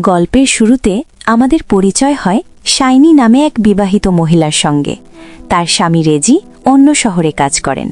গল্পের শুরুতে আমাদের পরিচয় হয় শাইনি নামে এক বিবাহিত মহিলার সঙ্গে। তার স্বামী রেজি অন্য শহরে কাজ করেন।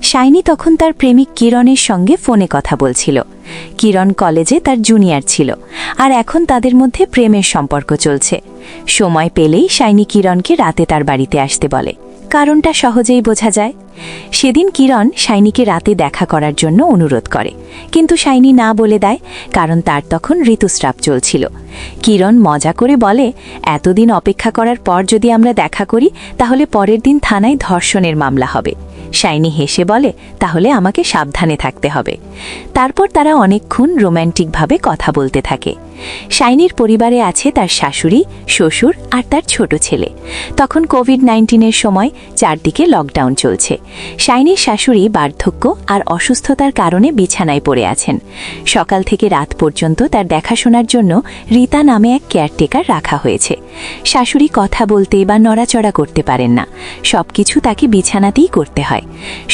শাইনি তখন তার প্রেমিক কিরণের সঙ্গে ফোনে কথা বলছিল। কিরণ কলেজে তার জুনিয়র ছিল, আর এখন তাদের মধ্যে প্রেমের সম্পর্ক চলছে। সময় পেলেই শাইনি কিরণকে রাতে তার বাড়িতে আসতে বলে। কারণটা সহজেই বোঝা যায়। সেদিন কিরণ শাইনিকে রাতে দেখা করার জন্য অনুরোধ করে, কিন্তু শাইনি না বলে দেয়, কারণ তার তখন ঋতুস্রাব চলছিল। কিরণ মজা করে বলে, এতদিন অপেক্ষা করার পর যদি আমরা দেখা করি তাহলে পরের দিন থানায় ধর্ষণের মামলা হবে। শাইনি হেসে বলে, তাহলে আমাকে সাবধানে থাকতে হবে। তারপর তারা অনেকক্ষণ রোম্যান্টিকভাবে কথা বলতে থাকে। শাইনির পরিবারে আছে তার শাশুড়ি, শ্বশুর আর তার ছোট ছেলে। তখন কোভিড-19-এর সময় চারদিকে লকডাউন চলছে। শাইনির শাশুড়ি বার্ধক্য আর অসুস্থতার কারণে বিছানায় পড়ে আছেন। সকাল থেকে রাত পর্যন্ত তার দেখাশোনার জন্য রীতা নামে এক কেয়ারটেকার রাখা হয়েছে। শাশুড়ি কথা বলতে বা নড়াচড়া করতে পারেন না, সবকিছু তাকে বিছানাতেই করতে হয়।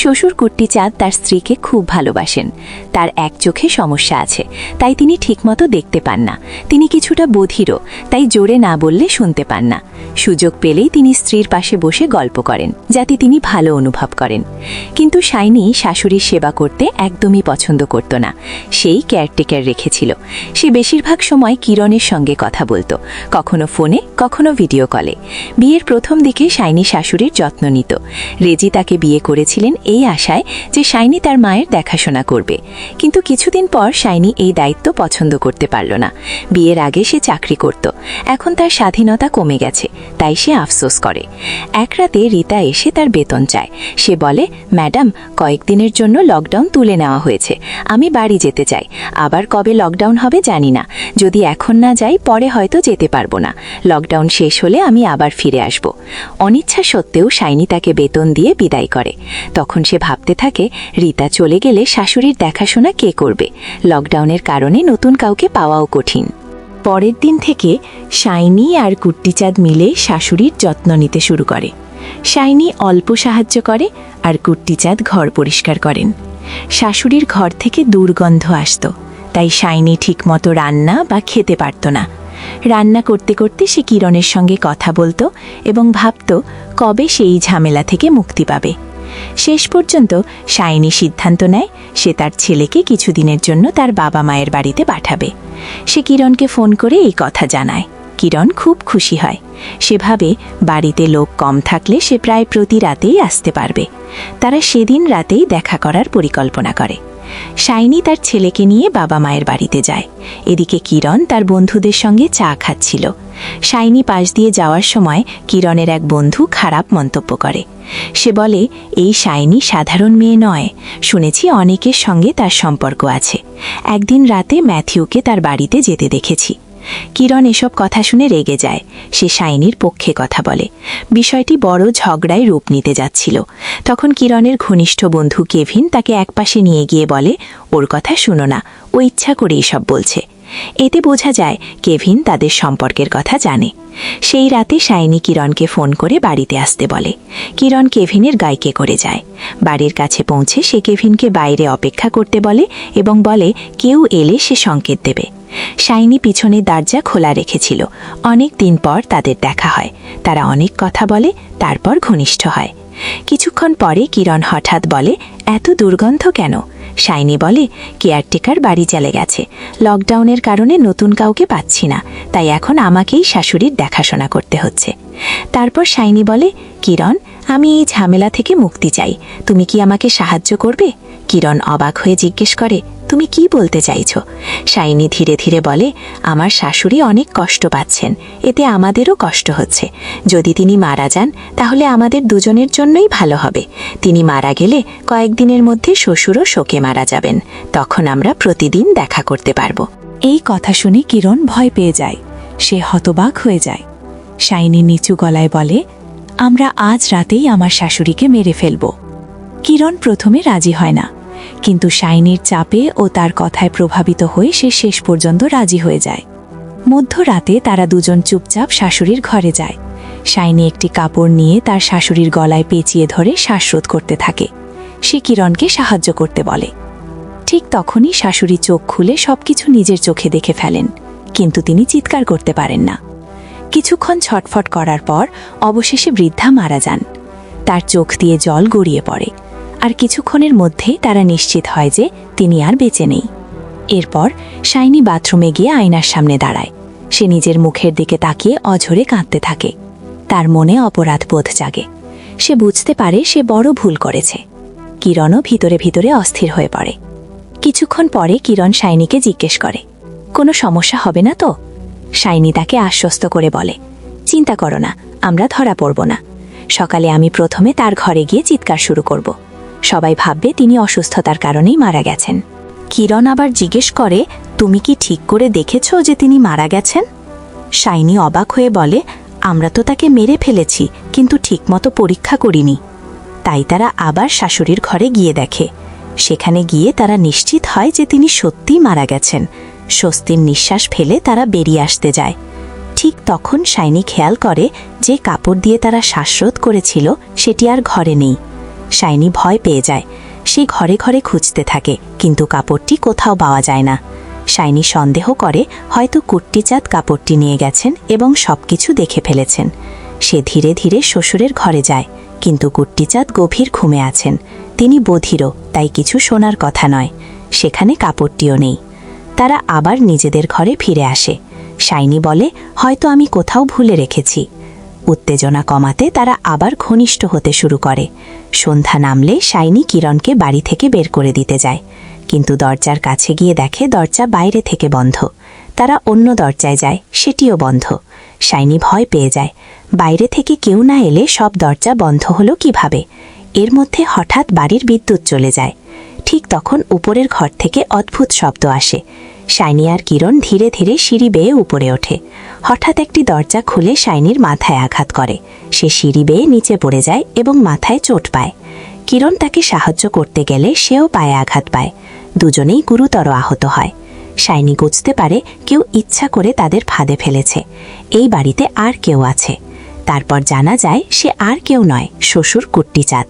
শ্বশুর কুট্টিচাঁদ তার স্ত্রীকে খুব ভালোবাসেন। তার এক চোখে সমস্যা আছে, তাই তিনি ঠিকমতো দেখতে পান না। তিনি কিছুটা বধিরও, তাই জোরে না বললে শুনতে পান না। সুযোগ পেলেই তিনি স্ত্রীর পাশে বসে গল্প করেন, যাতে তিনি ভালো অনুভব করেন। কিন্তু শাইনি শাশুড়ির সেবা করতে একদমই পছন্দ করত না। সেই কেয়ারটেকার রেখেছিল। সে বেশিরভাগ সময় কিরণের সঙ্গে কথা বলতো, কখনো ফোনে, কখনো ভিডিও কলে। বিয়ের প্রথম দিকে শাইনি শাশুড়ির যত্ন নিত। রেজি তাকে বিয়ে করেছিলেন এই আশায় যে শাইনি তার মায়ের দেখাশোনা করবে। কিন্তু কিছুদিন পর শাইনি এই দায়িত্ব পছন্দ করতে পারল না। বিয়ের আগে সে চাকরি করত, এখন তার স্বাধীনতা কমে গেছে, তাই সে আফসোস করে। এক রাতে রীতা এসে তার বেতন চায়। সে বলে, ম্যাডাম, কয়েকদিনের জন্য লকডাউন তুলে নেওয়া হয়েছে, আমি বাড়ি যেতে চাই। আবার কবে লকডাউন হবে জানি না, যদি এখন না যাই পরে হয়তো যেতে পারবো না। লকডাউন শেষ হলে আমি আবার ফিরে আসব। অনিচ্ছা সত্ত্বেও শাইনি তাকে বেতন দিয়ে বিদায় করে। তখন সে ভাবতে থাকে, রীতা চলে গেলে শাশুড়ির দেখাশোনা কে করবে? লকডাউনের কারণে নতুন কাউকে পাওয়াও কঠিন। পরের দিন থেকে শাইনি আর কুট্টিচাঁদ মিলে শাশুড়ির যত্ন নিতে শুরু করে। শাইনি অল্প সাহায্য করে আর কুট্টিচাঁদ ঘর পরিষ্কার করেন। শাশুড়ির ঘর থেকে দুর্গন্ধ আসত, তাই শাইনি ঠিকমতো রান্না বা খেতে পারত না। রান্না করতে করতে সে কিরণের সঙ্গে কথা বলতো এবং ভাবত কবে সেই ঝামেলা থেকে মুক্তি পাবে। শেষ পর্যন্ত শাইনি সিদ্ধান্ত নেয় সে তার ছেলেকে কিছুদিনের জন্য তার বাবা মায়ের বাড়িতে পাঠাবে। সে কিরণকে ফোন করে এই কথা জানায়। কিরণ খুব খুশি হয়। সে ভাবে বাড়িতে লোক কম থাকলে সে প্রায় প্রতি রাতেই আসতে পারবে। তারা সেদিন রাতেই দেখা করার পরিকল্পনা করে। শাইনি তার ছেলেকে নিয়ে বাবা মায়ের বাড়িতে যায়। এদিকে কিরণ তার বন্ধুদের সঙ্গে চা খাচ্ছিল। শাইনি পাশ দিয়ে যাওয়ার সময় কিরণের এক বন্ধু খারাপ মন্তব্য করে। সে বলে, এই শাইনি সাধারণ মেয়ে নয়, শুনেছি অনেকের সঙ্গে তার সম্পর্ক আছে। একদিন রাতে ম্যাথিউকে তার বাড়িতে যেতে দেখেছি। কিরণ এসব কথা শুনে রেগে যায়। সে শাইনির পক্ষে কথা বলে। বিষয়টি বড় ঝগড়ায় রূপ নিতে যাচ্ছিল। তখন কিরণের ঘনিষ্ঠ বন্ধু কেভিন তাকে একপাশে নিয়ে গিয়ে বলে, ওর কথা শুনো না, ও ইচ্ছা করে এসব বলছে। এতে বোঝা যায় কেভিন তাদের সম্পর্কের কথা জানে। সেই রাতে শাইনি কিরণকে ফোন করে বাড়িতে আসতে বলে। কিরণ কেভিনের গাইকে করে যায়। বাড়ির কাছে পৌঁছে সে কেভিনকে বাইরে অপেক্ষা করতে বলে এবং বলে কেউ এলে সে সংকেত দেবে। শাইনি পিছনের দরজা খোলা রেখেছিল। অনেক দিন পর তাদের দেখা হয়। তারা অনেক কথা বলে, তারপর ঘনিষ্ঠ হয়। কিছুক্ষণ পরে কিরণ হঠাৎ বলে, এত দুর্গন্ধ কেন? শাইনি বলে, কেয়ারটেকার বাড়ি চলে গেছে। লকডাউনের কারণে নতুন কাউকে পাচ্ছি না, তাই এখন আমাকেই শাশুড়ির দেখাশোনা করতে হচ্ছে। তারপর শাইনি বলে, কিরণ, আমি এই ঝামেলা থেকে মুক্তি চাই, তুমি কি আমাকে সাহায্য করবে? কিরণ অবাক হয়ে জিজ্ঞেস করে, তুমি কি বলতে চাইছো? শাইনি ধীরে ধীরে বলে, আমার শাশুড়ি অনেক কষ্ট পাচ্ছেন, এতে আমাদেরও কষ্ট হচ্ছে। যদি তিনি মারা যান তাহলে আমাদের দুজনের জন্যই ভালো হবে। তিনি মারা গেলে কয়েকদিনের মধ্যে শ্বশুরও শোকে মারা যাবেন, তখন আমরা প্রতিদিন দেখা করতে পারবো। এই কথা শুনে কিরণ ভয় পেয়ে যায়। সে হতবাক হয়ে যায়। শাইনি নিচু গলায় বলে, আমরা আজ রাতেই আমার শাশুড়িকে মেরে ফেলব। কিরণ প্রথমে রাজি হয় না, কিন্তু শাইনির চাপে ও তার কথায় প্রভাবিত হয়ে সে শেষ পর্যন্ত রাজি হয়ে যায়। মধ্যরাতে তারা দুজন চুপচাপ শাশুড়ির ঘরে যায়। শাইনি একটি কাপড় নিয়ে তার শাশুড়ির গলায় পেঁচিয়ে ধরে শ্বাসরোধ করতে থাকে। সে কিরণকে সাহায্য করতে বলে। ঠিক তখনই শাশুড়ি চোখ খুলে সবকিছু নিজের চোখে দেখে ফেলেন। কিন্তু তিনি চিৎকার করতে পারেন না। কিছুক্ষণ ছটফট করার পর অবশেষে বৃদ্ধা মারা যান। তার চোখ দিয়ে জল গড়িয়ে পড়ে, আর কিছুক্ষণের মধ্যেই তারা নিশ্চিত হয় যে তিনি আর বেঁচে নেই। এরপর শাইনি বাথরুমে গিয়ে আয়নার সামনে দাঁড়ায়। সে নিজের মুখের দিকে তাকিয়ে অঝরে কাঁদতে থাকে। তার মনে অপরাধ বোধ জাগে। সে বুঝতে পারে সে বড় ভুল করেছে। কিরণও ভিতরে ভিতরে অস্থির হয়ে পড়ে। কিছুক্ষণ পরে কিরণ শাইনিকে জিজ্ঞেস করে, কোনো সমস্যা হবে না তো? শাইনি তাকে আশ্বস্ত করে বলে, চিন্তা করো না, আমরা ধরা পড়ব না। সকালে আমি প্রথমে তার ঘরে গিয়ে চিৎকার শুরু করব। সবাই ভাববে তিনি অসুস্থতার কারণেই মারা গেছেন। কিরণ আবার জিজ্ঞেস করে, তুমি কি ঠিক করে দেখেছ যে তিনি মারা গেছেন? শাইনি অবাক হয়ে বলে, আমরা তো তাকে মেরে ফেলেছি, কিন্তু ঠিকমতো পরীক্ষা করিনি। তাই তারা আবার শাশুড়ির ঘরে গিয়ে দেখে। সেখানে গিয়ে তারা নিশ্চিত হয় যে তিনি সত্যিই মারা গেছেন। স্বস্তির নিঃশ্বাস ফেলে তারা বেরিয়ে আসতে যায়। ঠিক তখন শাইনি খেয়াল করে যে কাপড় দিয়ে তারা শ্বাসরোধ করেছিল সেটি আর ঘরে নেই। শাইনি ভয় পেয়ে যায়। সে ঘরে ঘরে খুঁজতে থাকে, কিন্তু কাপড়টি কোথাও পাওয়া যায় না। শাইনি সন্দেহ করে হয়তো কুট্টিচাঁদ কাপড়টি নিয়ে গেছেন এবং সবকিছু দেখে ফেলেছেন। সে ধীরে ধীরে শ্বশুরের ঘরে যায়, কিন্তু কুট্টিচাঁদ গভীর ঘুমে আছেন। তিনি বধিরও, তাই কিছু শোনার কথা নয়। সেখানে কাপড়টিও নেই। তারা আবার নিজেদের ঘরে ফিরে আসে। শাইনি বলে, হয়তো আমি কোথাও ভুলে রেখেছি। উত্তেজনা কমাতে তারা আবার ঘনিষ্ঠ হতে শুরু করে। সন্ধ্যা নামলে শাইনি কিরণকে বাড়ি থেকে বের করে দিতে যায়, কিন্তু দরজার কাছে গিয়ে দেখে দরজা বাইরে থেকে বন্ধ। তারা অন্য দরজায় যায়, সেটিও বন্ধ। শাইনি ভয় পেয়ে যায়। বাইরে থেকে কেউ না এলে সব দরজা বন্ধ হলো কিভাবে? এর মধ্যে হঠাৎ বাড়ির বিদ্যুৎ চলে যায়। ঠিক তখন উপরের ঘর থেকে অদ্ভুত শব্দ আসে। শাইনি আর কিরণ ধীরে ধীরে সিঁড়ি বেয়ে উপরে ওঠে। হঠাৎ একটি দরজা খুলে শাইনির মাথায় আঘাত করে। সে সিঁড়ি বেয়ে নিচে পড়ে যায় এবং মাথায় চোট পায়। কিরণ তাকে সাহায্য করতে গেলে সেও পায়ে আঘাত পায়। দুজনেই গুরুতর আহত হয়। শাইনি বুঝতে পারে কেউ ইচ্ছা করে তাদের ফাঁদে ফেলেছে। এই বাড়িতে আর কেউ আছে। তারপর জানা যায় সে আর কেউ নয়, শ্বশুর কুট্টিচাঁদ।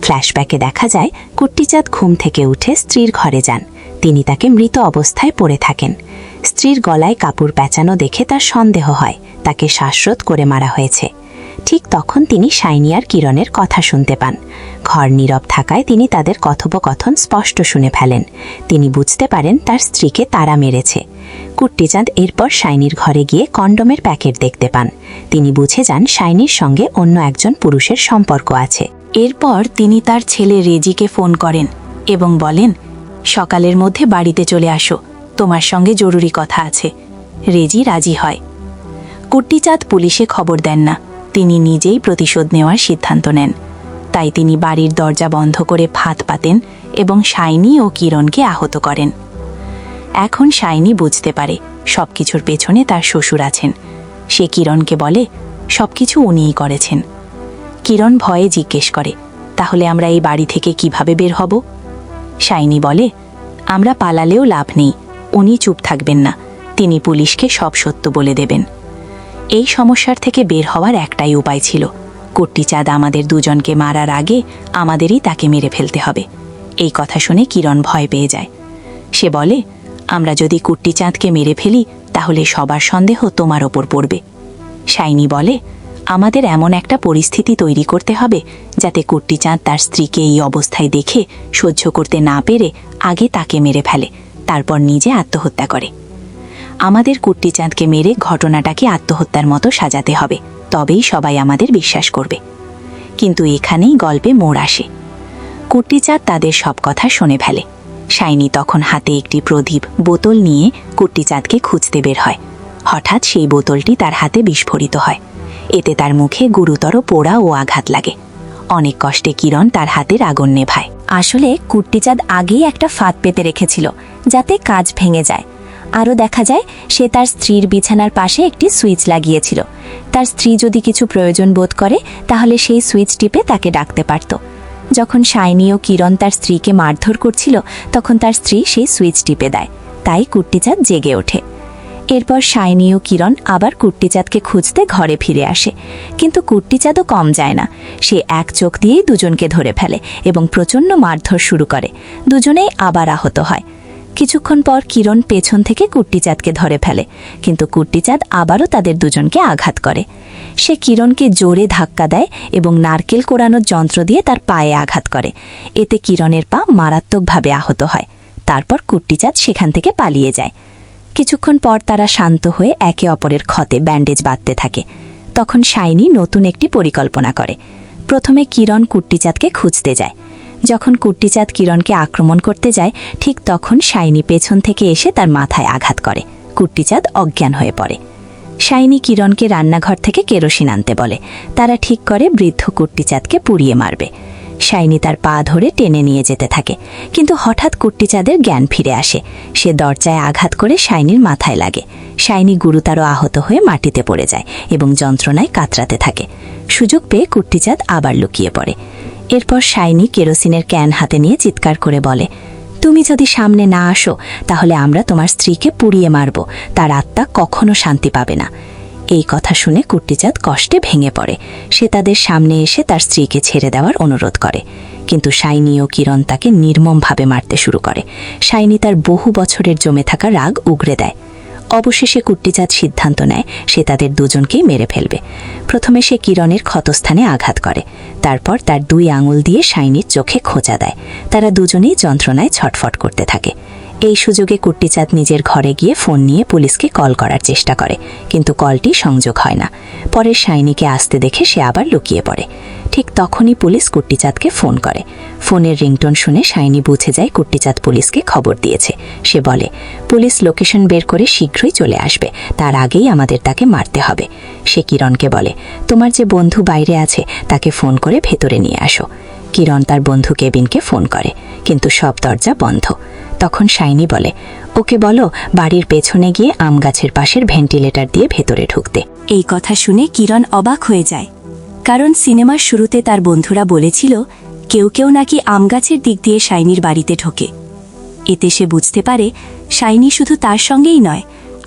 ফ্ল্যাশব্যাকে দেখা যায় কুট্টিচাঁদ ঘুম থেকে উঠে স্ত্রীর ঘরে যান। তিনি তাকে মৃত অবস্থায় পড়ে থাকেন। স্ত্রীর গলায় কাপড় পেঁচানো দেখে তার সন্দেহ হয় তাকে শ্বাসরোধ করে মারা হয়েছে। ঠিক তখন তিনি শাইনি আর কিরণের কথা শুনতে পান। ঘর নীরব থাকায় তিনি তাদের কথোপকথন স্পষ্ট শুনে ফেলেন। তিনি বুঝতে পারেন তার স্ত্রীকে তারা মেরেছে। কুট্টিচাঁদ এরপর শাইনির ঘরে গিয়ে কন্ডোমের প্যাকেট দেখতে পান। তিনি বুঝে যান শাইনির সঙ্গে অন্য একজন পুরুষের সম্পর্ক আছে। এরপর তিনি তার ছেলে রেজিকে ফোন করেন এবং বলেন, সকালের মধ্যে বাড়িতে চলে আসো, তোমার সঙ্গে জরুরি কথা আছে। রেজি রাজি হয়। কুট্টিচাঁদ পুলিশে খবর দেন না, তিনি নিজেই প্রতিশোধ নেওয়ার সিদ্ধান্ত নেন। তাই তিনি বাড়ির দরজা বন্ধ করে ফাঁদ পাতেন এবং শাইনি ও কিরণকে আহত করেন। এখন শাইনি বুঝতে পারে সবকিছুর পেছনে তার শ্বশুর আছেন। সে কিরণকে বলে, সবকিছু উনিই করেছেন। কিরণ ভয়ে জিজ্ঞেস করে, তাহলে আমরা এই বাড়ি থেকে কিভাবে বের হব? শাইনি বলে, আমরা পালালেও লাভ নেই, উনি চুপ থাকবেন না, তিনি পুলিশকে সব সত্য বলে দেবেন। এই সমস্যার থেকে বের হওয়ার একটাই উপায় ছিল, কুট্টিচাঁদ আমাদের দুজনকে মারার আগে আমাদেরই তাকে মেরে ফেলতে হবে। এই কথা শুনে কিরণ ভয় পেয়ে যায়। সে বলে, আমরা যদি কুট্টিচাঁদকে মেরে ফেলি তাহলে সবার সন্দেহ তোমার ওপর পড়বে। শাইনি বলে, আমাদের এমন একটা পরিস্থিতি তৈরি করতে হবে যাতে কুট্টিচাঁদ তার স্ত্রীকে এই অবস্থায় দেখে সহ্য করতে না পেরে আগে তাকে মেরে ফেলে, তারপর নিজে আত্মহত্যা করে। আমাদের কুট্টিচাঁদকে মেরে ঘটনাটাকে আত্মহত্যার মতো সাজাতে হবে, তবেই সবাই আমাদের বিশ্বাস করবে। কিন্তু এখানেই গল্পে মোড় আসে। কুট্টিচাঁদ তাদের সব কথা শুনে ফেলে। শাইনি তখন হাতে একটি প্রদীপ বোতল নিয়ে কুট্টিচাঁদকে খুঁজতে বের হয়। হঠাৎ সেই বোতলটি তার হাতে বিস্ফোরিত হয়। এতে তার মুখে গুরুতর পোড়া ও আঘাত লাগে। অনেক কষ্টে কিরণ তার হাতের আগুন নেভায়। আসলে কুট্টিচাঁদ আগেই একটা ফাঁদ পেতে রেখেছিল যাতে কাজ ভেঙে যায়। আরও দেখা যায় সে তার স্ত্রীর বিছানার পাশে একটি সুইচ লাগিয়েছিল। তার স্ত্রী যদি কিছু প্রয়োজন বোধ করে তাহলে সেই সুইচ টিপে তাকে ডাকতে পারত। যখন শাইনি ও কিরণ তার স্ত্রীকে মারধর করছিল তখন তার স্ত্রী সেই সুইচ টিপে দেয়, তাই কুট্টিচাঁদ জেগে ওঠে। এরপর শাইনি ও কিরণ আবার কুট্টিচাঁদকে খুঁজতে ঘরে ফিরে আসে, কিন্তু কুট্টিচাঁদও কম যায় না। সে এক চোখ দিয়েই দুজনকে ধরে ফেলে এবং প্রচণ্ড মারধর শুরু করে। দুজনেই আবার আহত হয়। কিছুক্ষণ পর কিরণ পেছন থেকে কুট্টিচাঁদকে ধরে ফেলে, কিন্তু কুট্টিচাঁদ আবারও তাদের দুজনকে আঘাত করে। সে কিরণকে জোরে ধাক্কা দেয় এবং নারকেল কোড়ানোর যন্ত্র দিয়ে তার পায়ে আঘাত করে। এতে কিরণের পা মারাত্মকভাবে আহত হয়। তারপর কুট্টিচাঁদ সেখান থেকে পালিয়ে যায়। কিছুক্ষণ পর তারা শান্ত হয়ে একে অপরের ক্ষতে ব্যান্ডেজ বাঁধতে থাকে। তখন শাইনি নতুন একটি পরিকল্পনা করে। প্রথমে কিরণ কুট্টিচাঁদকে খুঁজতে যায়। যখন কুট্টিচাঁদ কিরণকে আক্রমণ করতে যায়, ঠিক তখন শাইনি পেছন থেকে এসে তার মাথায় আঘাত করে। কুট্টিচাঁদ অজ্ঞান হয়ে পড়ে। শাইনি কিরণকে রান্নাঘর থেকে কেরোসিন আনতে বলে। তারা ঠিক করে বৃদ্ধ কুট্টিচাঁদকে পুড়িয়ে মারবে। শাইনি তার পা ধরে টেনে নিয়ে যেতে থাকে, কিন্তু হঠাৎ কুট্টিচাঁদের জ্ঞান ফিরে আসে। সে দরজায় আঘাত করে শাইনির মাথায় লাগে। শাইনি গুরুতর আহত হয়ে মাটিতে পড়ে যায় এবং যন্ত্রণায় কাতরাতে থাকে। সুযোগ পেয়ে কুট্টিচাঁদ আবার লুকিয়ে পড়ে। এরপর শাইনি কেরোসিনের ক্যান হাতে নিয়ে চিৎকার করে বলে, তুমি যদি সামনে না আসো তাহলে আমরা তোমার স্ত্রীকে পুড়িয়ে মারব, তার আত্মা কখনো শান্তি পাবে না। এই কথা শুনে কুট্টিচাঁদ কষ্টে ভেঙে পড়ে। সে তাদের সামনে এসে তার স্ত্রীকে ছেড়ে দেওয়ার অনুরোধ করে, কিন্তু শাইনি ও কিরণ তাকে নির্মমভাবে মারতে শুরু করে। শাইনি তার বহু বছরের জমে থাকা রাগ উগরে দেয়। অবশেষে কুট্টিচাঁদ সিদ্ধান্ত নেয় সে তাদের দুজনকেই মেরে ফেলবে। প্রথমে সে কিরণের ক্ষতস্থানে আঘাত করে, তারপর তার 2 আঙুল দিয়ে শাইনির চোখে খোঁচা দেয়। তারা দুজনেই যন্ত্রণায় ছটফট করতে থাকে। এই সুযোগে কুট্টিচাঁদ নিজের ঘরে গিয়ে ফোন নিয়ে পুলিশকে কল করার চেষ্টা করে, কিন্তু কলটি সংযোগ হয় না। পরে শাইনিকে আসতে দেখে সে আবার লুকিয়ে পড়ে। ঠিক তখনই পুলিশ কুট্টিচাঁদকে ফোন করে। ফোনের রিংটোন শুনে শাইনি বুঝে যায় কুট্টিচাঁদ পুলিশকে খবর দিয়েছে। সে বলে, পুলিশ লোকেশন বের করে শীঘ্রই চলে আসবে, তার আগেই আমাদের তাকে মারতে হবে। সে কিরণকে বলে, তোমার যে বন্ধু বাইরে আছে তাকে ফোন করে ভেতরে নিয়ে আসো। কিরণ তার বন্ধু কেবিনকে ফোন করে, কিন্তু সব দরজা বন্ধ। তখন শাইনি বলে, ওকে বলো বাড়ির পেছনে গিয়ে আম গাছের পাশের ভেন্টিলেটর দিয়ে ভেতরে ঢুকতে। এই কথা শুনে কিরণ অবাক হয়ে যায়, কারণ সিনেমার শুরুতে তার বন্ধুরা বলেছিল কেউ কেউ নাকি আম গাছের দিক দিয়ে শাইনির বাড়িতে ঢোকে। এতে সে বুঝতে পারে শাইনি শুধু তার সঙ্গেই নয়,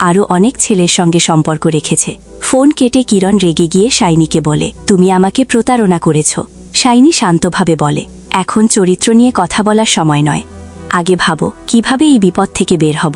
আরও অনেক ছেলের সঙ্গে সম্পর্ক রেখেছে। ফোন কেটে কিরণ রেগে গিয়ে শাইনিকে বলে, তুমি আমাকে প্রতারণা করেছ। শাইনি শান্তভাবে বলে, এখন চরিত্র নিয়ে কথা বলার সময় নয়, আগে ভাবো কিভাবে এই বিপদ থেকে বের হব।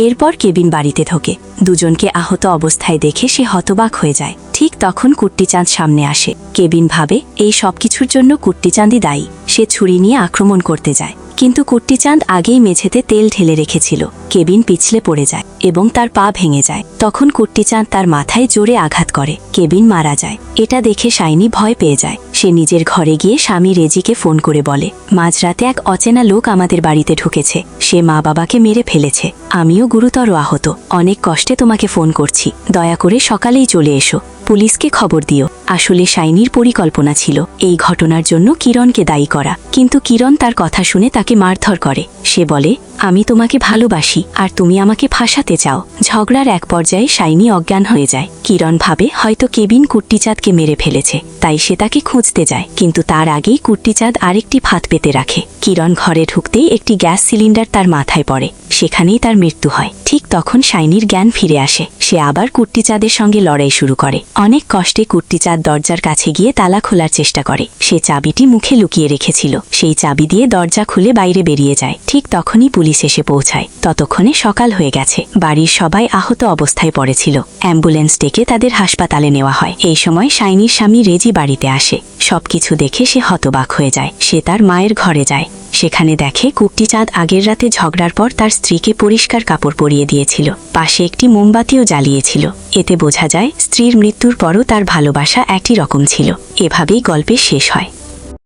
এরপর কেবিন বাড়িতে ঢোকে। দুজনকে আহত অবস্থায় দেখে সে হতবাক হয়ে যায়। ঠিক তখন কুট্টিচাঁদ সামনে আসে। কেবিন ভাবে এই সব কিছুর জন্য কুট্টিচাঁদই দায়ী। সে ছুরি নিয়ে আক্রমণ করতে যায়, কিন্তু কুট্টিচাঁদ আগেই মেঝেতে তেল ঢেলে রেখেছিল। কেবিন পিছলে পড়ে যায় এবং তার পা ভেঙে যায়। তখন কুট্টিচাঁদ তার মাথায় জোরে আঘাত করে। কেবিন মারা যায়। এটা দেখে শাইনি ভয় পেয়ে যায়। সে নিজের ঘরে গিয়ে স্বামী রেজিকে ফোন করে বলে, মাঝরাতে এক অচেনা লোক আমাদের বাড়িতে ঢুকেছে। সে মা বাবাকে মেরে ফেলেছে। আমিও গুরুতর আহত। অনেক কষ্টে তোমাকে ফোন করছি, দয়া করে সকালেই চলে এসো। পুলিশকে খবর দিও। আসলে শাইনির পরিকল্পনা ছিল এই ঘটনার জন্য কিরণকে দায়ী করা, কিন্তু কিরণ তার কথা শুনে তাকে মারধর করে। সে বলে, আমি তোমাকে ভালোবাসি আর তুমি আমাকে ফাঁসাতে চাও। ঝগড়ার এক পর্যায়ে শাইনি অজ্ঞান হয়ে যায়। কিরণ ভাবে হয়তো কেবিন কুট্টিচাঁদকে মেরে ফেলেছে, তাই সে তাকে খুঁজতে যায়, কিন্তু তার আগেই কুট্টিচাঁদ আরেকটি ফাঁদ পেতে রাখে। কিরণ ঘরে ঢুকতেই একটি গ্যাস সিলিন্ডার তার মাথায় পড়ে। সেখানেই তার মৃত্যু হয়। ঠিক তখন শাইনির জ্ঞান ফিরে আসে। সে আবার কুট্টিচাঁদের সঙ্গে লড়াই শুরু করে। অনেক কষ্টে কুট্টিচাঁদ দরজার কাছে গিয়ে তালা খোলার চেষ্টা করে। সে চাবিটি মুখে লুকিয়ে রেখেছিল। সেই চাবি দিয়ে দরজা খুলে বাইরে বেরিয়ে যায়। ঠিক তখনই পুলিশ এসে পৌঁছায়। ততক্ষণে সকাল হয়ে গেছে। বাড়ির সবাই আহত অবস্থায় পড়েছিল। অ্যাম্বুলেন্স ডেকে তাদের হাসপাতালে নেওয়া হয়। এই সময় শাইনির স্বামী রেজি বাড়িতে আসে। সবকিছু দেখে সে হতবাক হয়ে যায়। সে তার মায়ের ঘরে যায়। সেখানে দেখে কুট্টিচাঁদ আগের রাতে ঝগড়ার পর তার স্ত্রীকে পরিষ্কার কাপড় পরিয়ে দিয়েছিল। পাশে একটি মোমবাতিও জ্বালিয়েছিল। এতে বোঝা যায় স্ত্রীর মৃত্যুর পরও তার ভালোবাসা একই রকম ছিল। এভাবেই গল্পের শেষ হয়।